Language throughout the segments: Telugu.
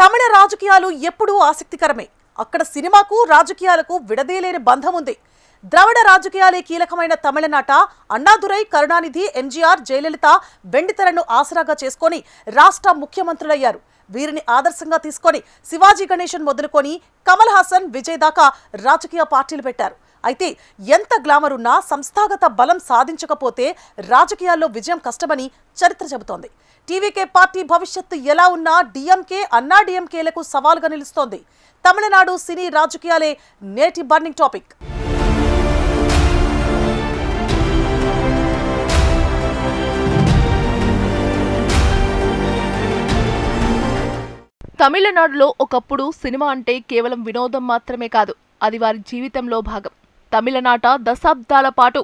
తమిళ రాజకీయాలు ఎప్పుడూ ఆసక్తికరమే. అక్కడ సినిమాకు రాజకీయాలకు విడదీయలేని బంధం ఉంది. ద్రవిడ రాజకీయాలే కీలకమైన తమిళనాట అన్నాదురై, కరుణానిధి, ఎంజీఆర్, జయలలిత వెండితెరను ఆసరాగా చేసుకొని రాష్ట్ర ముఖ్యమంత్రులయ్యారు. వీరిని ఆదర్శంగా తీసుకొని శివాజీ గణేశన్ మొదలుకొని కమల్ హాసన్, విజయ్ దాకా రాజకీయ పార్టీలు పెట్టారు. అయితే ఎంత గ్లామర్ ఉన్నా సంస్థాగత బలం సాధించకపోతే రాజకీయాల్లో విజయం కష్టమని చరిత్ర చెబుతోంది. టీవీకే పార్టీ భవిష్యత్తు ఎలా ఉన్నా డీఎంకే, అన్నా డీఎంకేలకు సవాల్గా నిలుస్తోంది. తమిళనాడు సినీ రాజకీయాలే నేటి బర్నింగ్ టాపిక్. తమిళనాడులో ఒకప్పుడు సినిమా అంటే కేవలం వినోదం మాత్రమే కాదు, అది వారి జీవితంలో భాగం. తమిళనాట దశాబ్దాల పాటు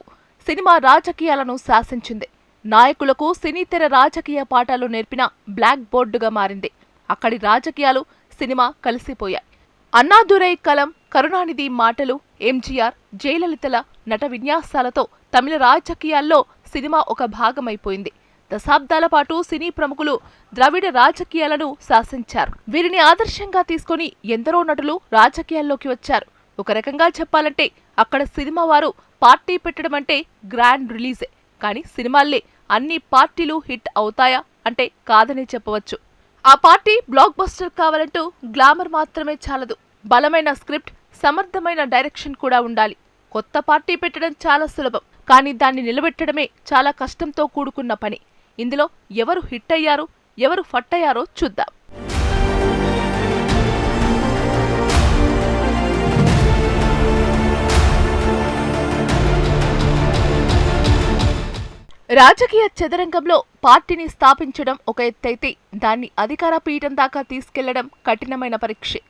సినిమా రాజకీయాలను శాసించింది. నాయకులకు సినీతెర రాజకీయ పాఠాలు నేర్పిన బ్లాక్ బోర్డుగా మారింది. అక్కడి రాజకీయాలు, సినిమా కలిసిపోయాయి. అన్నాదురై కలం, కరుణానిధి మాటలు, ఎంజీఆర్, జయలలితల నట విన్యాసాలతో తమిళ రాజకీయాల్లో సినిమా ఒక భాగమైపోయింది. దశాబ్దాల పాటు సినీ ప్రముఖులు ద్రవిడ రాజకీయాలను శాసించారు. వీరిని ఆదర్శంగా తీసుకుని ఎందరో నటులు రాజకీయాల్లోకి వచ్చారు. ఒక రకంగా చెప్పాలంటే అక్కడ సినిమా వారు పార్టీ పెట్టడం అంటే గ్రాండ్ రిలీజే. కానీ సినిమాల్లే అన్ని పార్టీలు హిట్ అవుతాయా అంటే కాదనే చెప్పవచ్చు. ఆ పార్టీ బ్లాక్ బస్టర్ కావాలంటూ గ్లామర్ మాత్రమే చాలదు, బలమైన స్క్రిప్ట్, సమర్థమైన డైరెక్షన్ కూడా ఉండాలి. కొత్త పార్టీ పెట్టడం చాలా సులభం, కానీ దాన్ని నిలబెట్టడమే చాలా కష్టంతో కూడుకున్న పని. ఇందులో ఎవరు హిట్ అయ్యారు, ఎవరు ఫట్ అయ్యారో చూద్దాం. రాజకీయ చదరంగంలో పార్టీని స్థాపించడం ఒక ఎత్తైతే దాన్ని అధికార పీఠం దాకా తీసుకెళ్లడం కఠినమైన పరీక్షే.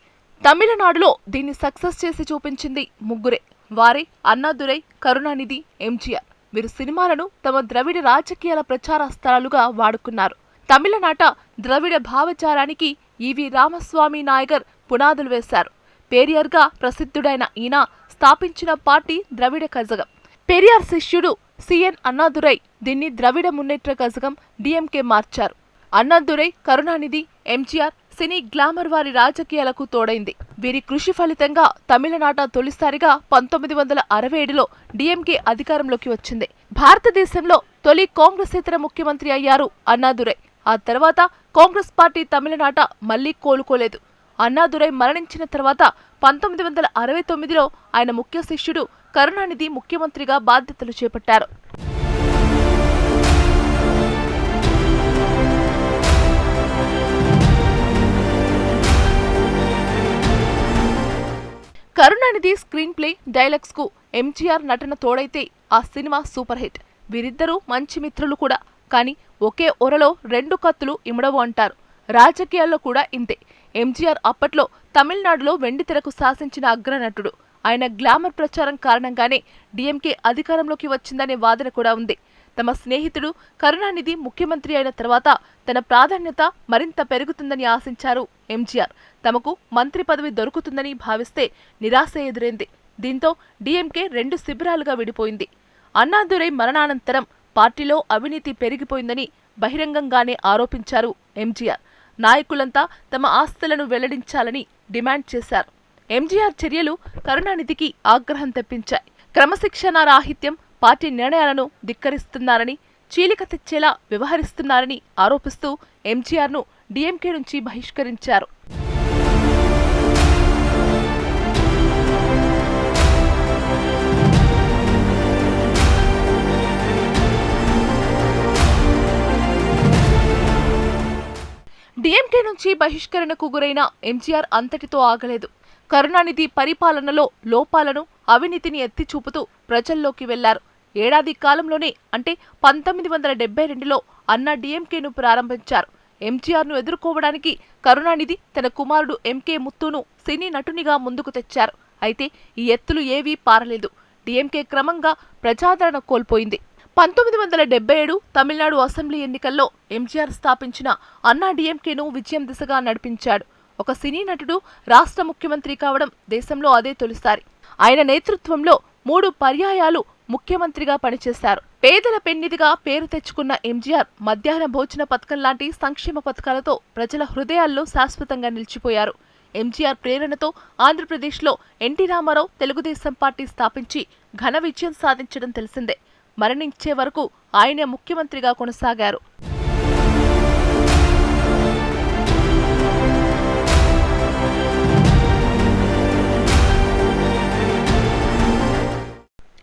తమిళనాడులో దీన్ని సక్సెస్ చేసి చూపించింది ముగ్గురే. వారే అన్నాదురై, కరుణానిధి, ఎంజీఆర్. వీరు సినిమాలను తమ ద్రవిడ రాజకీయాల ప్రచారాస్త్రాలుగా వాడుకున్నారు. తమిళనాట ద్రవిడ భావజాలానికి ఈవి రామస్వామి నాయగర్ పునాదులు వేశారు. పెరియార్గా ప్రసిద్ధుడైన ఈయన స్థాపించిన పార్టీ ద్రవిడ కజగం. పెరియార్ శిష్యుడు సిఎన్ అన్నాదురై దీన్ని ద్రవిడ మున్నేట్ర కజగం డిఎంకే మార్చారు. అన్నాదురై, కరుణానిధి, ఎంజీఆర్ సినీ గ్లామర్ వారి రాజకీయాలకు తోడైంది. వీరి కృషి ఫలితంగా తమిళనాట తొలిసారిగా 1967లో డిఎంకే అధికారంలోకి వచ్చింది. భారతదేశంలో తొలి కాంగ్రెసేతర ముఖ్యమంత్రి అయ్యారు అన్నాదురై. ఆ తర్వాత కాంగ్రెస్ పార్టీ తమిళనాట మళ్లీ కోలుకోలేదు. అన్నాదురై మరణించిన తర్వాత 1969లో ఆయన ముఖ్య శిష్యుడు కరుణానిధి ముఖ్యమంత్రిగా బాధ్యతలు చేపట్టారు. కరుణానిధి స్క్రీన్ ప్లే, డైలాగ్స్ కు ఎంజీఆర్ నటన తోడైతే ఆ సినిమా సూపర్ హిట్. వీరిద్దరూ మంచి మిత్రులు కూడా. కానీ ఒకే ఒరలో రెండు కత్తులు ఇమడవు అంటారు. రాజకీయాల్లో కూడా ఇంతే. ఎంజీఆర్ అప్పట్లో తమిళనాడులో వెండితెరకు శాసించిన అగ్రనటుడు. ఆయన గ్లామర్ ప్రచారం కారణంగానే డిఎంకే అధికారంలోకి వచ్చిందనే వాదన కూడా ఉంది. తమ స్నేహితుడు కరుణానిధి ముఖ్యమంత్రి అయిన తర్వాత తన ప్రాధాన్యత మరింత పెరుగుతుందని ఆశించారు ఎంజీఆర్. తమకు మంత్రి పదవి దొరుకుతుందని భావిస్తే నిరాశ ఎదురైంది. దీంతో డిఎంకే రెండు శిబిరాలుగా విడిపోయింది. అన్నాదురై మరణానంతరం పార్టీలో అవినీతి పెరిగిపోయిందని బహిరంగంగానే ఆరోపించారు ఎంజీఆర్. నాయకులంతా తమ ఆస్తులను వెల్లడించాలని డిమాండ్ చేశారు. ఎంజీఆర్ చర్యలు కరుణానిధికి ఆగ్రహం తెప్పించాయి. క్రమశిక్షణ రాహిత్యం, పార్టీ నిర్ణయాలను ధిక్కరిస్తున్నారని, చీలిక తెచ్చేలా వ్యవహరిస్తున్నారని ఆరోపిస్తూ ఎంజీఆర్ను డిఎంకే నుంచి బహిష్కరించారు. డిఎంకే నుంచి బహిష్కరణకు గురైన ఎంజీఆర్ అంతటితో ఆగలేదు. కరుణానిధి పరిపాలనలో లోపాలను, అవినీతిని ఎత్తి చూపుతూ ప్రజల్లోకి వెళ్లారు. ఏడాది కాలంలోనే అంటే 1972లో అన్నా డిఎంకేను ప్రారంభించారు. ఎంజీఆర్ను ఎదుర్కోవడానికి కరుణానిధి తన కుమారుడు ఎంకే ముత్తును సినీ నటునిగా ముందుకు తెచ్చారు. అయితే ఈ ఎత్తులు ఏవీ పారలేదు. డిఎంకే క్రమంగా ప్రజాదరణ కోల్పోయింది. 1977 తమిళనాడు అసెంబ్లీ ఎన్నికల్లో ఎంజీఆర్ స్థాపించిన అన్నా డిఎంకేను విజయం దిశగా నడిపించాడు. ఒక సినీ నటుడు రాష్ట్ర ముఖ్యమంత్రి కావడం దేశంలో అదే తొలిసారి. ఆయన నేతృత్వంలో 3 పర్యాయాలు ముఖ్యమంత్రిగా పనిచేశారు. పేదల పెన్నిధిగా పేరు తెచ్చుకున్న ఎంజీఆర్ మధ్యాహ్న భోజన పథకం లాంటి సంక్షేమ పథకాలతో ప్రజల హృదయాల్లో శాశ్వతంగా నిలిచిపోయారు. ఎంజీఆర్ ప్రేరణతో ఆంధ్రప్రదేశ్లో ఎన్టీ రామారావు తెలుగుదేశం పార్టీ స్థాపించి ఘన విజయం సాధించడం తెలిసిందే. మరణించే వరకు ఆయనే ముఖ్యమంత్రిగా కొనసాగారు.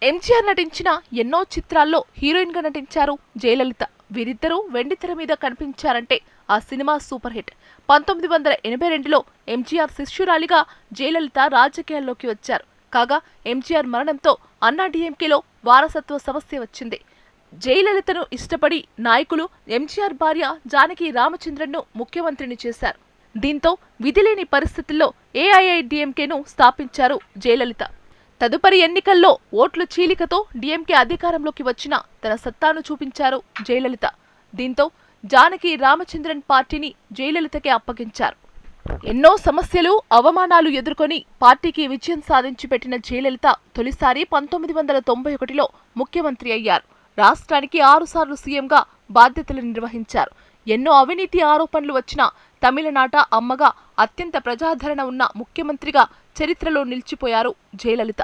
ఎంజీఆర్ నటించిన ఎన్నో చిత్రాల్లో హీరోయిన్ గా నటించారు జయలలిత. వీరిద్దరూ వెండితెర మీద కనిపించారంటే ఆ సినిమా సూపర్ హిట్. 1982లో ఎంజీఆర్ శిష్యురాలిగా జయలలిత రాజకీయాల్లోకి వచ్చారు. కాగా ఎంజీఆర్ మరణంతో అన్నాడీఎంకేలో వారసత్వ సమస్య వచ్చింది. జయలలితను ఇష్టపడి నాయకులు ఎంజీఆర్ భార్య జానకి రామచంద్రన్ను ముఖ్యమంత్రిని చేశారు. దీంతో విధిలేని పరిస్థితుల్లో ఏఐఐడీఎంకేను స్థాపించారు జయలలిత. తదుపరి ఎన్నికల్లో ఓట్ల చీలికతో డీఎంకే అధికారంలోకి వచ్చిన తన సత్తాను చూపించారు జయలలిత. దీంతో జానకి రామచంద్రన్ పార్టీని జయలలితకే అప్పగించారు. ఎన్నో సమస్యలు, అవమానాలు ఎదుర్కొని పార్టీకి విజయం సాధించి పెట్టిన జయలలిత తొలిసారి 1991లో ముఖ్యమంత్రి అయ్యారు. రాష్ట్రానికి 6 సార్లు సీఎంగా బాధ్యతలు నిర్వహించారు. ఎన్నో అవినీతి ఆరోపణలు వచ్చినా తమిళనాట అమ్మగా అత్యంత ప్రజాదరణ ఉన్న ముఖ్యమంత్రిగా చరిత్రలో నిలిచిపోయారు జయలలిత.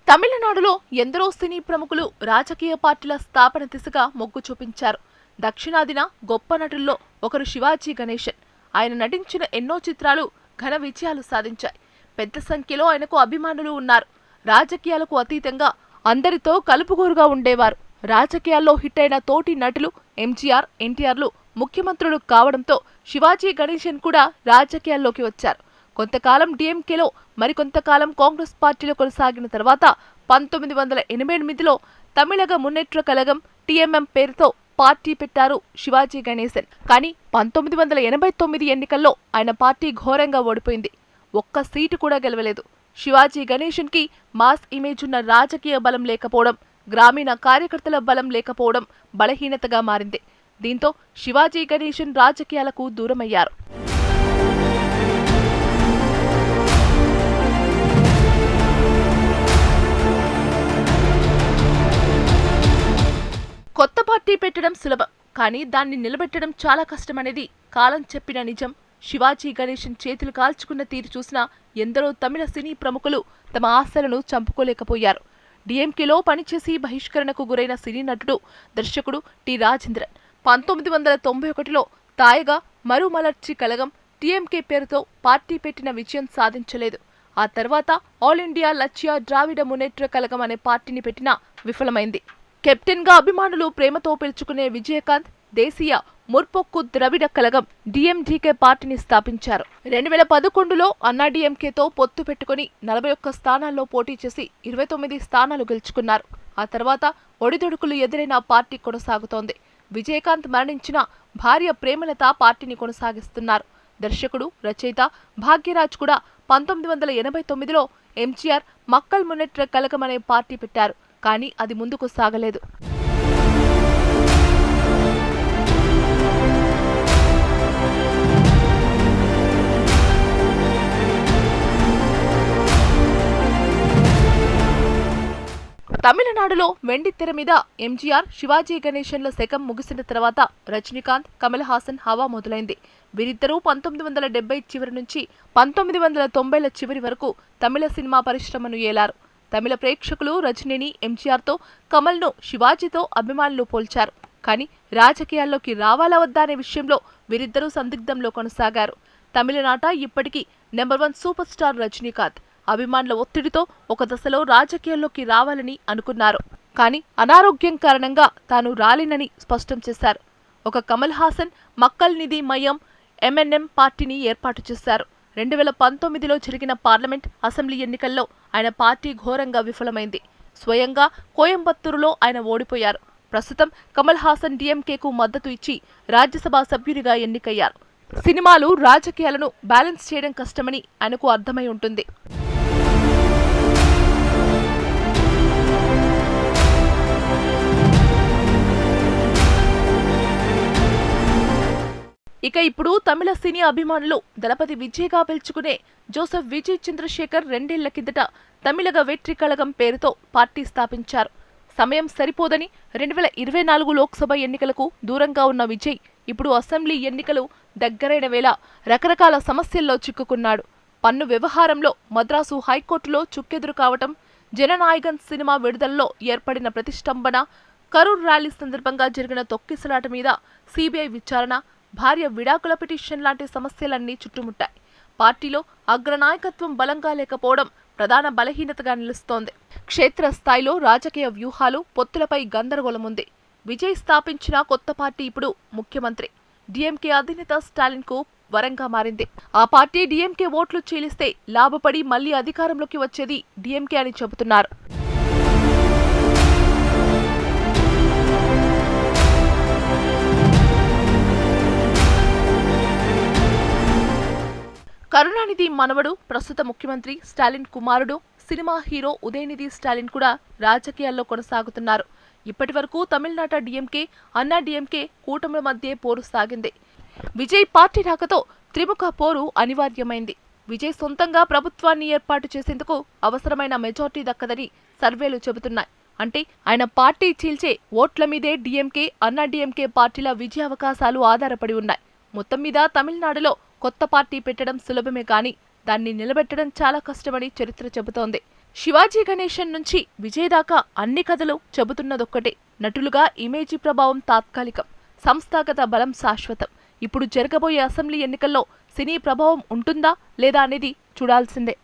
తమిళనాడులో ఎందరో సినీ ప్రముఖులు రాజకీయ పార్టీల స్థాపన దిశగా మొగ్గు చూపించారు. దక్షిణాదిన గొప్ప నటుల్లో ఒకరు శివాజీ గణేశన్. ఆయన నటించిన ఎన్నో చిత్రాలు ఘన విజయాలు సాధించాయి. పెద్ద సంఖ్యలో ఆయనకు అభిమానులు ఉన్నారు. రాజకీయాలకు అతీతంగా అందరితో కలుపుగోరుగా ఉండేవారు. రాజకీయాల్లో హిట్ అయిన తోటి నటులు ఎంజీఆర్, ఎన్టీఆర్లు ముఖ్యమంత్రులు కావడంతో శివాజీ గణేశన్ కూడా రాజకీయాల్లోకి వచ్చారు. కొంతకాలం డీఎంకేలో, మరికొంతకాలం కాంగ్రెస్ పార్టీలో కొనసాగిన తర్వాత 1988లో తమిళగ మున్నేట్ర కళగం టీఎంఎం పేరుతో పార్టీ పెట్టారు శివాజీ గణేశన్. కానీ 1989 ఎన్నికల్లో ఆయన పార్టీ ఘోరంగా ఓడిపోయింది. ఒక్క సీటు కూడా గెలవలేదు. శివాజీ గణేశన్ కి మాస్ ఇమేజ్ ఉన్న రాజకీయ బలం లేకపోవడం, గ్రామీణ కార్యకర్తల బలం లేకపోవడం బలహీనతగా మారింది. దీంతో శివాజీ గణేశన్ రాజకీయాలకు దూరమయ్యారు. కొత్త పార్టీ పెట్టడం సులభం, కానీ దాన్ని నిలబెట్టడం చాలా కష్టమనేది కాలం చెప్పిన నిజం. శివాజీ గణేశన్ చేతులు కాల్చుకున్న తీరు చూసినా ఎందరో తమిళ సినీ ప్రముఖులు తమ ఆశలను చంపుకోలేకపోయారు. డీఎంకేలో పనిచేసి బహిష్కరణకు గురైన సినీ నటుడు, దర్శకుడు టి రాజేంద్రన్ 1991లో తాయగా మరుమలర్చి కలగం టీఎంకే పేరుతో పార్టీ పెట్టిన విజయం సాధించలేదు. ఆ తర్వాత ఆల్ ఇండియా లక్ష్య ద్రావిడ మున్నేట్ర కళగం అనే పార్టీని పెట్టినా విఫలమైంది. కెప్టెన్ గా అభిమానులు ప్రేమతో పిలుచుకునే విజయకాంత్ దేశీయ ముర్పొక్కు ద్రవిడ కళగం డిఎండీకే పార్టీని స్థాపించారు. 2011లో అన్నాడీఎంకేతో పొత్తు పెట్టుకుని 41 స్థానాల్లో పోటీ చేసి 29 స్థానాలు గెలుచుకున్నారు. ఆ తర్వాత ఒడిదొడుకులు ఎదురైన పార్టీ కొనసాగుతోంది. విజయకాంత్ మరణించిన భార్య ప్రేమలత పార్టీని కొనసాగిస్తున్నారు. దర్శకుడు, రచయిత భాగ్యరాజ్ కూడా 1989లో ఎంజీఆర్ మక్కల్ మున్నేట్ర కళగం అనే పార్టీ పెట్టారు. కానీ అది ముందుకు సాగలేదు. తమిళనాడులో వెండి తెర మీద ఎంజీఆర్, శివాజీ గణేశన్ల శకం ముగిసిన తర్వాత రజనీకాంత్, కమల్ హాసన్ హవా మొదలైంది. వీరిద్దరూ 1970 చివరి నుంచి 1990ల చివరి వరకు తమిళ సినిమా పరిశ్రమను ఏలారు. తమిళ ప్రేక్షకులు రజనీని ఎంజీఆర్తో, కమల్ను శివాజీతో అభిమానులు పోల్చారు. కానీ రాజకీయాల్లోకి రావాలా వద్దా అనే విషయంలో వీరిద్దరూ సందిగ్ధంలో కొనసాగారు. తమిళనాట ఇప్పటికీ నెంబర్ 1 సూపర్ స్టార్ రజనీకాంత్. అభిమానుల ఒత్తిడితో ఒక దశలో రాజకీయాల్లోకి రావాలని అనుకున్నారు. కానీ అనారోగ్యం కారణంగా తాను రాలేనని స్పష్టం చేశారు. ఒక కమల్ హాసన్ మక్కల్ నిధి మయం ఎంఎన్ఎం పార్టీని ఏర్పాటు చేశారు. 2019లో జరిగిన పార్లమెంట్, అసెంబ్లీ ఎన్నికల్లో ఆయన పార్టీ ఘోరంగా విఫలమైంది. స్వయంగా కోయంబత్తూరులో ఆయన ఓడిపోయారు. ప్రస్తుతం కమల్ హాసన్ డీఎంకేకు మద్దతు ఇచ్చి రాజ్యసభ సభ్యునిగా ఎన్నికయ్యారు. సినిమాలు, రాజకీయాలను బ్యాలెన్స్ చేయడం కష్టమని ఆయనకు అర్థమై ఉంటుంది. ఇక ఇప్పుడు తమిళ సినీ అభిమానులు దళపతి విజయ్గా పిలుచుకునే జోసెఫ్ విజయ్ చంద్రశేఖర్ 2 ఏళ్ల కిందట తమిళగ వెట్రి కళగం పేరుతో పార్టీ స్థాపించారు. సమయం సరిపోదని 2024 లోక్సభ ఎన్నికలకు దూరంగా ఉన్న విజయ్ ఇప్పుడు అసెంబ్లీ ఎన్నికలు దగ్గరైన వేళ రకరకాల సమస్యల్లో చిక్కుకున్నాడు. పన్ను వ్యవహారంలో మద్రాసు హైకోర్టులో చుక్కెదురు కావటం, జననాయగన్ సినిమా విడుదలలో ఏర్పడిన ప్రతిష్టంభన, కరూర్ ర్యాలీ సందర్భంగా జరిగిన తొక్కిసలాట మీద సిబిఐ విచారణ, భార్య విడాకుల పిటిషన్ లాంటి సమస్యలన్నీ చుట్టుముట్టాయి. పార్టీలో అగ్రనాయకత్వం బలంగా లేకపోవడం ప్రధాన బలహీనతగా నిలుస్తోంది. క్షేత్రస్థాయిలో రాజకీయ వ్యూహాలు, పొత్తులపై గందరగోళముంది. విజయ్ స్థాపించిన కొత్త పార్టీ ఇప్పుడు ముఖ్యమంత్రి డిఎంకే అధినేత స్టాలిన్ కు వరంగా మారింది. ఆ పార్టీ డిఎంకే ఓట్లు చీలిస్తే లాభపడి మళ్లీ అధికారంలోకి వచ్చేది డిఎంకే అని చెబుతున్నారు. కరుణానిధి మనవడు, ప్రస్తుత ముఖ్యమంత్రి స్టాలిన్ కుమారుడు, సినిమా హీరో ఉదయనిధి స్టాలిన్ కూడా రాజకీయాల్లో కొనసాగుతున్నారు. ఇప్పటి వరకు తమిళనాట డిఎంకే, అన్నా డిఎంకే కూటముల మధ్య పోరు సాగింది. విజయ్ పార్టీ రాకతో త్రిముఖ పోరు అనివార్యమైంది. విజయ్ సొంతంగా ప్రభుత్వాన్ని ఏర్పాటు చేసేందుకు అవసరమైన మెజార్టీ దక్కదని సర్వేలు చెబుతున్నాయి. అంటే ఆయన పార్టీ చీల్చే ఓట్ల మీదే డిఎంకే, అన్నా డిఎంకే పార్టీల విజయావకాశాలు ఆధారపడి ఉన్నాయి. మొత్తం మీద తమిళనాడులో కొత్త పార్టీ పెట్టడం సులభమే కానీ దాన్ని నిలబెట్టడం చాలా కష్టమని చరిత్ర చెబుతోంది. శివాజీ గణేశన్ నుంచి విజయ్ దాకా అన్ని కథలు చెబుతున్నదొక్కటే. నటులుగా ఇమేజీ ప్రభావం తాత్కాలికం, సంస్థాగత బలం శాశ్వతం. ఇప్పుడు జరగబోయే అసెంబ్లీ ఎన్నికల్లో సినీ ప్రభావం ఉంటుందా లేదా అనేది చూడాల్సిందే.